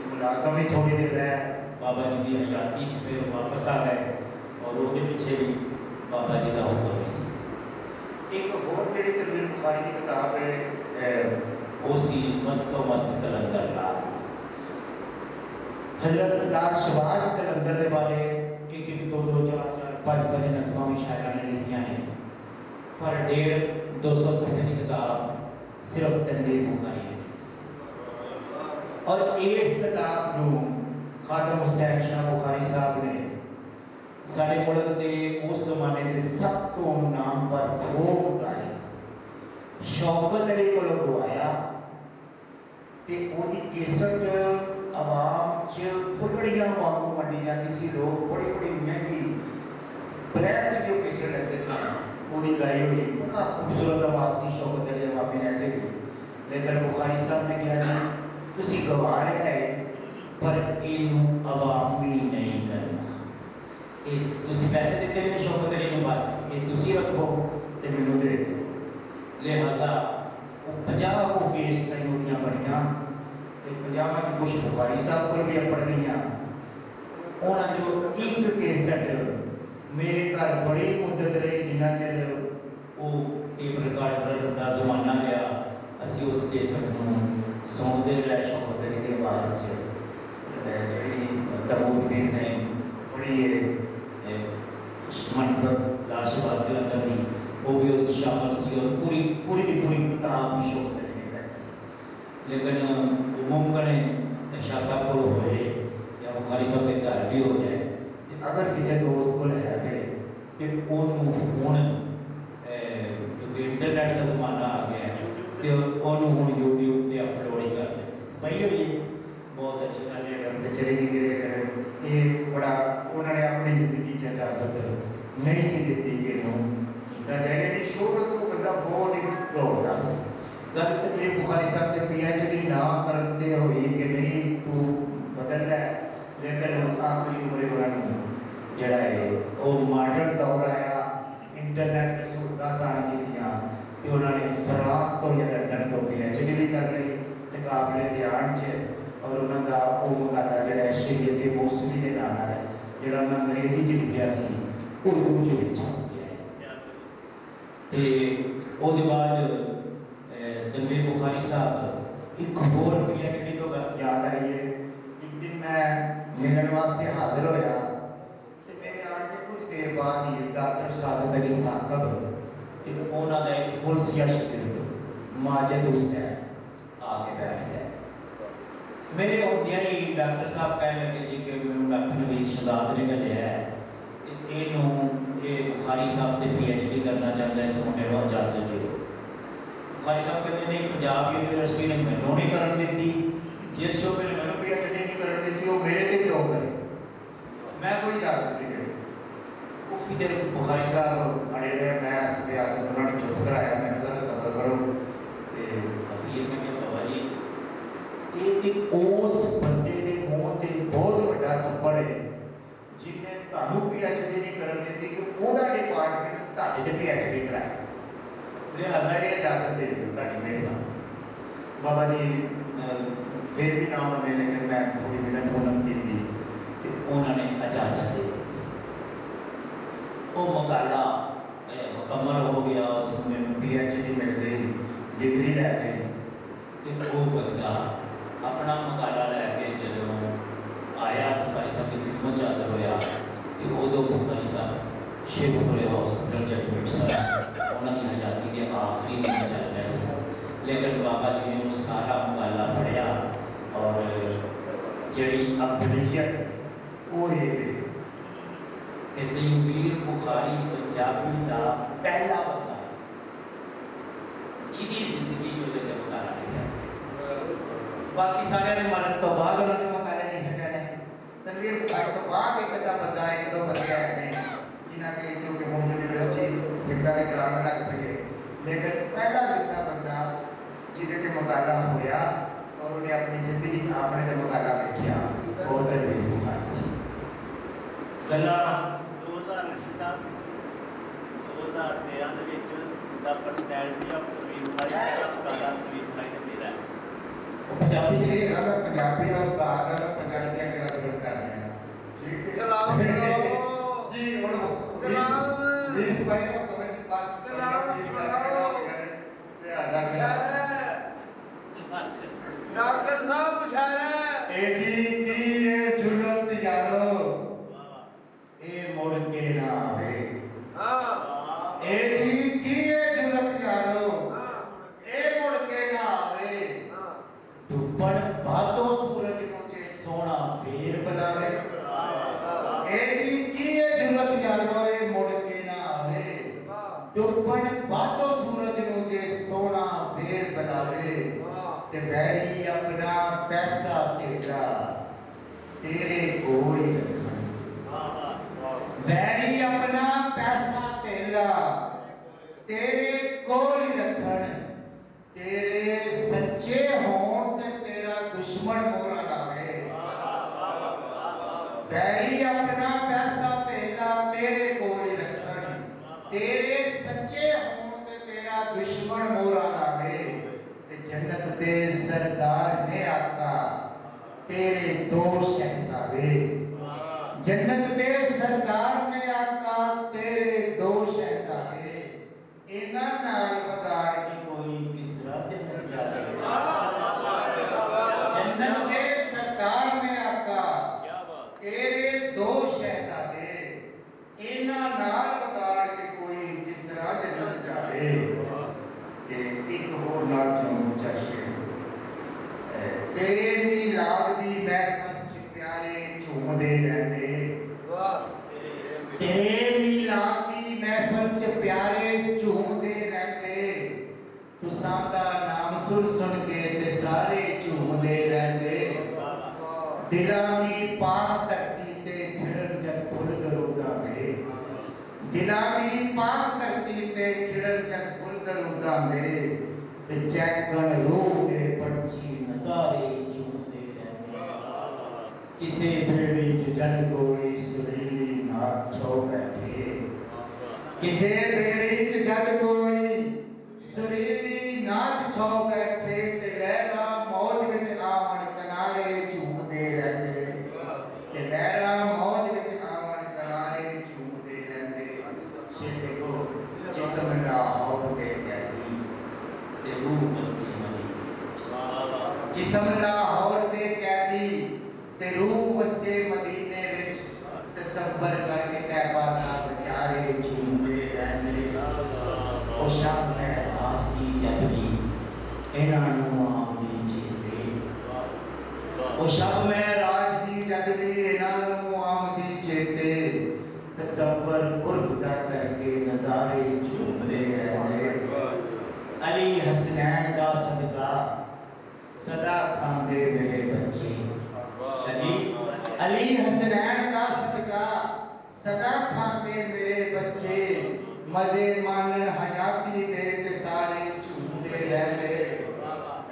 [SPEAKER 2] मुलाजम भी थोड़ी देर रहे बाबा जी की हयाती फिर वापस आ गए और वो पीछे भी बाबा जी का हुक्म सी एक होर जी तनवीर बुखारी की किताब है वो सी मस्तो मस्त कलंदर लाल हजरत लाल शहबाज कलंदर के बारे एक 2 4 5 नज़मां भी शायरा ने लिखियां हैं पर 150-200 सफ़े की किताब सिर्फ तनवीर बुखारी ने और इस किताब को खादम हुसैन शाह बुखारी साहब ने सारे मुल्क के उस जमाने के सब तो नाम पर फोक गाए शौकत अली को गवाया ते ओदी केसट आवाम च फुलड़ियां वांगू मंडी जाती सी। लोग बड़ी बड़ी महंगी ब्लैक च जो केसट लगते सन ओदी गाई हुई बड़ा खूबसूरत आवाज़ सी शौकत अली अवामी ने अजे भी। लेकिन बुखारी साहब ने कहा जी तुसी गवा रहे है पर इनू अवामी नहीं करना। इस तुसी पैसे देते हुए शौकत अली ने बस ये तुसी रखो ते मैनू दे दो। लिहाजा 50 को केस कई होदियां बड़ियां ते 50 च कुछ बुखारी साहब को भी पड़ गई। उन्होंने जो एक केसट मेरे घर बड़ी मुद्दत रही जिन्ना चर वो टेप रिकॉर्डर का जमाना गया असी उस केसट को सुनते रहे शौकत अली की आवाज़ च जी तबूर ने बड़ी मनपत लाशबाज के अंदर दी वो भी उसकी शामिल सी और पूरी पूरी की पूरी किताब भी शौकत अली ने गाई सी। लेकिन मुमकिन है शाह साहब को होए या बुखारी साहब के घर भी हो जाए अगर किसी दोस्त को है तो उन्होंने क्योंकि इंटरनेट का जमाना आ गया है तो उन्होंने यूट्यूब पर अपलोड ही कर दे भाई हो जी बहुत अच्छी गल है। अगर चली गई ये बड़ा उन्होंने अपनी जिंदगी की इजाजत नहीं सी दी कि किया जाएगा कि शोहरत तो बंदा बहुत ही दौड़ता सा। गल तकलीफ बुखारी साहब के PhD ना करते हुए कि नहीं तू बदल है। लेकिन आखिरी उम्र उन्होंने जड़ा है वो मॉडर्न दौर आया इंटरनेट सहूलत आन की उन्होंने फ्रांस तो या लंडन तो PhD भी कर ली तो काबिले ध्यान च और उन्होंने वो मुकाबला जो शरीयत मौसमी के नाम है जोड़ा उन्हें अंग्रेजी च लिखा सी उर्दू च छप गया है। तो बाद दंगे बुखारी साहब एक होर PhD तो याद आई है। एक दिन मैं मिलने वास्ते हाजिर होया तो मेरे आने के कुछ देर बाद ही डॉक्टर सादत अली साहब उन्होंने एक पुलिसिया शिकिल माजिद हुसैन आके बैठ गया। मेरे होंदिया ही डॉक्टर साहब कह लगे जी कि मैं डॉक्टर नवीद शहजाद ने लिया है ये बुखारी साहब से PhD करना चाहता है इस मुंडे को इजाजत दो। बुखारी साहब कहते हैं पंजाब यूनिवर्सिटी ने मैनू नहीं करन दी जिस जो मैंने मैनू PhD नहीं करन दी वो मेरे ते क्यों करे मैं कोई इजाजत नहीं करी। उसी देर बुखारी साहब अड़े रहे मैं इस आदत उन्होंने चुप कराया मैंने कहा सबर करो तो अखीर में कहता भाई ये उस बंदे के मुँह से बहुत बड़ा थप्पड़ है जिन्हें तू PhD नहीं करन दी कि वह डिपार्टमेंट तुझे PhD कराया। लिहाजा ये इजाजत दे दो ताकि मेहरबान बाबा जी फिर भी ना मने लेकिन मैं थोड़ी मिन्नत मुन्नत की थी कि उन्होंने इजाजत दे दी। वो मकाला मुकम्मल हो गया उसमें PhD मिल गई डिग्री लै गई तो वो बंदा अपना मकाला लैके जो आया बुखारी साहब की खिदमत हाजिर होया तो उदों बुखारी साहब शेखपुरे हॉस्पिटल जजमेंट साहब उन्होंने आज़ादी के आखिरी दिन चल रहे थे। लेकिन बाबा जी ने सारा मकाला पढ़िया और जी अफलीयत वो तयमीर बुखारी पंजाबी का पहला बंदा जिहदी जिंदगी जो मकाला लिखा। बाकी सारे ने मरन तो बाद उन्होंने मकाले नहीं लिखे। तनवीर बुखारी तो बाद एक अद्धा बंदा एक दो बंदे आए हैं जिन्हों के जो कि हम यूनिवर्सिटी जिंदा के कराने लग पे लेकिन पहला जिंदा बंदा जिहदे ते मकाला होया और उन्हें अपनी जिंदगी आपने ते मकाला लिखा वो तनवीर बुखारी सी। गल्ला
[SPEAKER 4] 2013 ਦੇ ਵਿੱਚ ਦਾ ਪਰਸਨੈਲਿਟੀ ਆਫ ਤਨਵੀਰ ਬੁਖਾਰੀ ਦਾ ਮਕਾਲਾ ਤਨਵੀਰ ਬੁਖਾਰੀ ਨੇ ਮੇਰਾ
[SPEAKER 2] पंजाबी जी अगर पंजाबी का उस्ताद है पंजाबी क्या क्लास कर रहे हैं ठीक है
[SPEAKER 1] कलाम
[SPEAKER 2] जी
[SPEAKER 1] कलाम
[SPEAKER 2] बीस भाई को कमेंट पास
[SPEAKER 1] कलाम डॉक्टर साहब मुशायरा
[SPEAKER 2] एदी की ये जुलत यारो ए मोड़ के ना आवे
[SPEAKER 1] हां
[SPEAKER 2] एदी की ये जुलत यारो ए मोड़ के ना आवे दुपड़ भादों सूरज मुझे सोना फेर बनावे एदी की ये जुलत यारो ए मोड़ के ना आवे ਬਾਤੋਂ ਸੂਰਜ ਨੂੰ ਜੇ ਸੋਹਣਾ ਫੇਰ ਬੁਲਾਵੇ ਤੇ ਵੈਰੀ ਆਪਣਾ ਪੈਸਾ ਤੇਰਾ ਤੇਰੇ ਕੋਲ ਹੀ ਰੱਖਣ। ਵੈਰੀ ਆਪਣਾ ਪੈਸਾ ਤੇਰਾ ਤੇਰੇ ਕੋਲ ਹੀ ਰੱਖਣ। ਤੇਰੇ ਸੱਚੇ ਹੋਣ ਤੇ ਤੇਰਾ ਦੁਸ਼ਮਣ ਮੋਹਰਾ ਲਾਵੇ। ਵੈਰੀ ਆਪਣਾ ਪੈਸਾ ਤੇਰਾ ਤੇਰੇ ਕੋਲ ਹੀ ਰੱਖਣ। ਤੇਰੇ ਸੱਚੇ ਹੋਣ ਤੇ ਤੇਰਾ ਦੁਸ਼ਮਣ ਮੋਹਰਾ ਲਾਵੇ। ਤੇ ਜੰਨਤ ਦੇ ਸਰਦਾਰ ਨੇ ਆਕਾ तेरे दो शहजादे। जन्नत दे सरदार ने आका तेरे दो शहजादे। इन्हां नाल बगाड़ की कोई किसरा जन्नत जावे। जन्नत दे सरदार ने आका तेरे दो शहजादे। इन्हां नाल बगाड़ के कोई किसरा जन्नत जावे। एक होर नाल चौंचा शेर तेरे मिलाद दी महफिल च प्यारे झूमदे रहंदे। तेरे मिलाद दी महफिल च प्यारे झूमदे रहंदे। तुसां दा नाम सुन के ते सारे झूमदे रहंदे। दिलां दी पाक धरती ते खिड़न जद फुल गलोदा दे। दिलां दी पाक धरती ते खिड़न जद फुल गलोदा दे। ते चैकण रूह दे पंछी नजारे झूमते रहते। किसे बेड़े च जद कोई सुरीली नाच छो बैठे। किसे बेड़े च जद कोई सुरीली नाच छो बैठे। ते लहरा मौज विच आवन किनारे झूमते रहते। ते लहरा मौज विच आवन किनारे झूमते रहते। शेर देखो जिस्म लाहौर दे कैदी ते रूह बसी जिस्म लाहौर दे कैदी ते रूह वसे मदीने विच। तसव्वुर करके तैबा दा बेचारे झूमदे रहंदे। ओ शब महराज दी जदगी इन्हां नूं आउंदी चेते। ओ शब महराज दी जदगी इन्हां नूं आउंदी चेते। तसव्वुर कुर्ब दा करके नज़ारे झूमदे रहंदे। अली हसनैन दा सदका सदा खांदे मेरे बच्चे। जी अली हसनैन का सदका सदा खांदे मेरे बच्चे। मजे मानन हयाती दे ते सारे झूमदे रहंदे।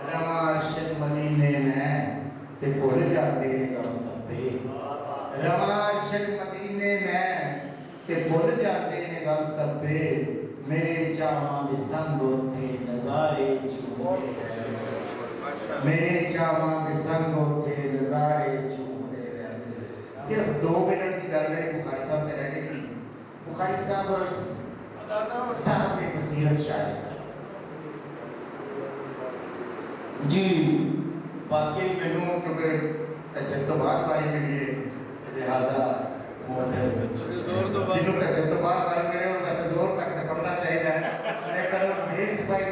[SPEAKER 2] रवा अरशद मदीने में ते भुल जाते ने गम सभे। रवा अरशद मदीने में ते भुल जाते ने गम सभे। मेरे चावां दे संग उथे नज़ारे झूमदे रहंदे। मेरे चावां के संग उथे नज़ारे झूमदे रहंदे। सिर्फ 2 मिनट की गल मेरे बुखारी साहब ते रह गई सी। बुखारी साहब साहब नसीहत शायर साहब जी वाकई मैनू क्योंकि तजद तो बाद बारी मिली है लिहाजा जिन्हों तजद तो बाद बारी मिले और वैसे जोर तक पढ़ना चाहिए। लेकिन बेर सिपाही